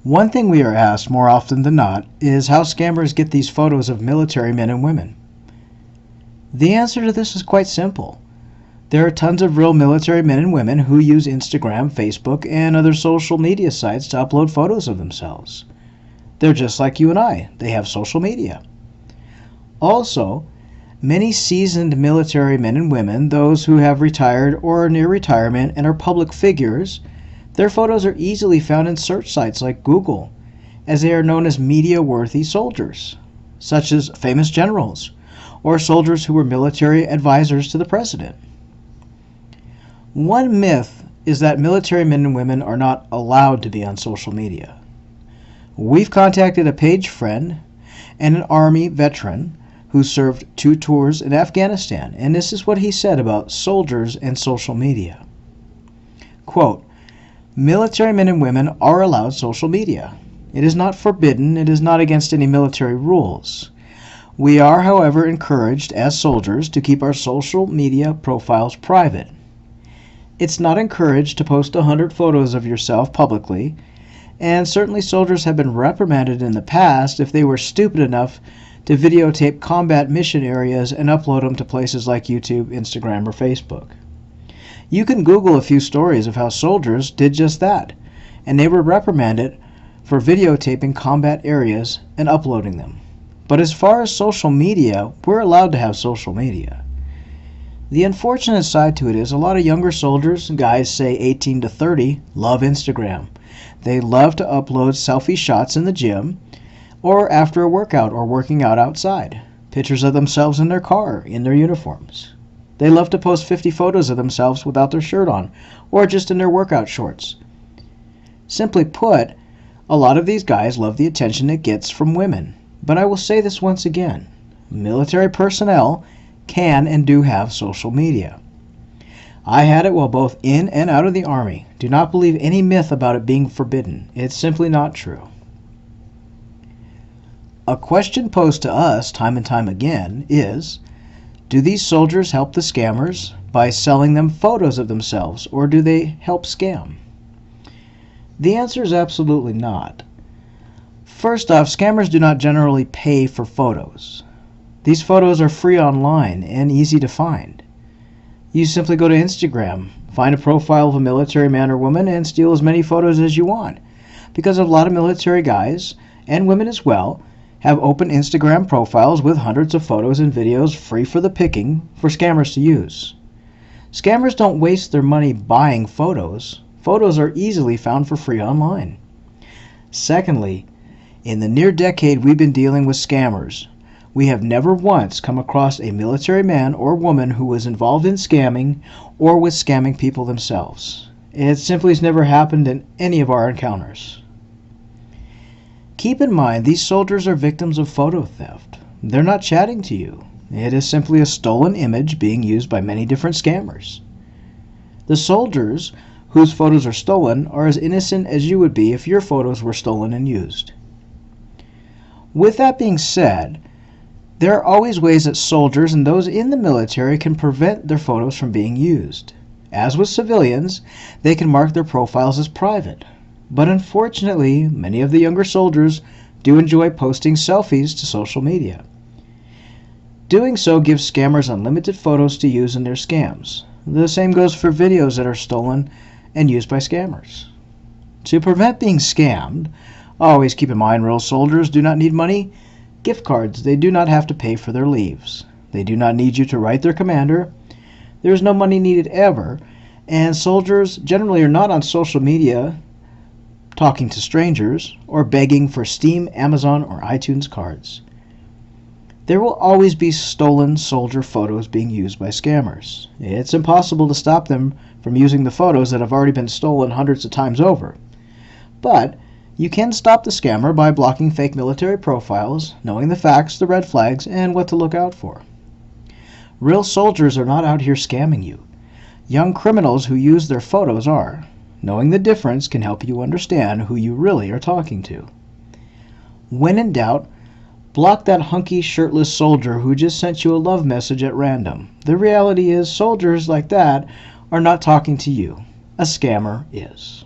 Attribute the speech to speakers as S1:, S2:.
S1: One thing we are asked more often than not is how scammers get these photos of military men and women. The answer to this is quite simple. There are tons of real military men and women who use Instagram, Facebook, and other social media sites to upload photos of themselves. They're just like you and I. They have social media. Also, many seasoned military men and women, those who have retired or are near retirement and are public figures, their photos are easily found in search sites like Google, as they are known as media-worthy soldiers, such as famous generals or soldiers who were military advisors to the president. One myth is that military men and women are not allowed to be on social media. We've contacted a page friend and an Army veteran who served 2 tours in Afghanistan, and this is what he said about soldiers and social media. Quote, "Military men and women are allowed social media. It is not forbidden. It is not against any military rules. We are, however, encouraged as soldiers to keep our social media profiles private. It's not encouraged to post 100 photos of yourself publicly, and certainly soldiers have been reprimanded in the past if they were stupid enough to videotape combat mission areas and upload them to places like YouTube, Instagram, or Facebook. You can Google a few stories of how soldiers did just that, and they were reprimanded for videotaping combat areas and uploading them. But as far as social media, we're allowed to have social media. The unfortunate side to it is a lot of younger soldiers, guys say 18 to 30, love Instagram. They love to upload selfie shots in the gym or after a workout or working out outside, pictures of themselves in their car, in their uniforms. They love to post 50 photos of themselves without their shirt on or just in their workout shorts. Simply put, a lot of these guys love the attention it gets from women. But I will say this once again, military personnel can and do have social media. I had it while both in and out of the Army. Do not believe any myth about it being forbidden. It's simply not true. A question posed to us time and time again is, do these soldiers help the scammers by selling them photos of themselves, or do they help scam? The answer is absolutely not. First off, scammers do not generally pay for photos. These photos are free online and easy to find. You simply go to Instagram, find a profile of a military man or woman, and steal as many photos as you want. Because a lot of military guys, and women as well, have open Instagram profiles with hundreds of photos and videos free for the picking for scammers to use. Scammers don't waste their money buying photos. Photos are easily found for free online. Secondly, in the near decade we've been dealing with scammers, we have never once come across a military man or woman who was involved in scamming or with scamming people themselves. It simply has never happened in any of our encounters. Keep in mind, these soldiers are victims of photo theft. They're not chatting to you. It is simply a stolen image being used by many different scammers. The soldiers whose photos are stolen are as innocent as you would be if your photos were stolen and used. With that being said, there are always ways that soldiers and those in the military can prevent their photos from being used. As with civilians, they can mark their profiles as private. But unfortunately, many of the younger soldiers do enjoy posting selfies to social media. Doing so gives scammers unlimited photos to use in their scams. The same goes for videos that are stolen and used by scammers. To prevent being scammed, always keep in mind real soldiers do not need money. Gift cards, they do not have to pay for their leaves. They do not need you to write their commander. There is no money needed ever, and soldiers generally are not on social media talking to strangers or begging for Steam, Amazon, or iTunes cards. There will always be stolen soldier photos being used by scammers. It's impossible to stop them from using the photos that have already been stolen hundreds of times over. But you can stop the scammer by blocking fake military profiles, knowing the facts, the red flags, and what to look out for. Real soldiers are not out here scamming you. Young criminals who use their photos are. Knowing the difference can help you understand who you really are talking to. When in doubt, block that hunky, shirtless soldier who just sent you a love message at random. The reality is, soldiers like that are not talking to you. A scammer is.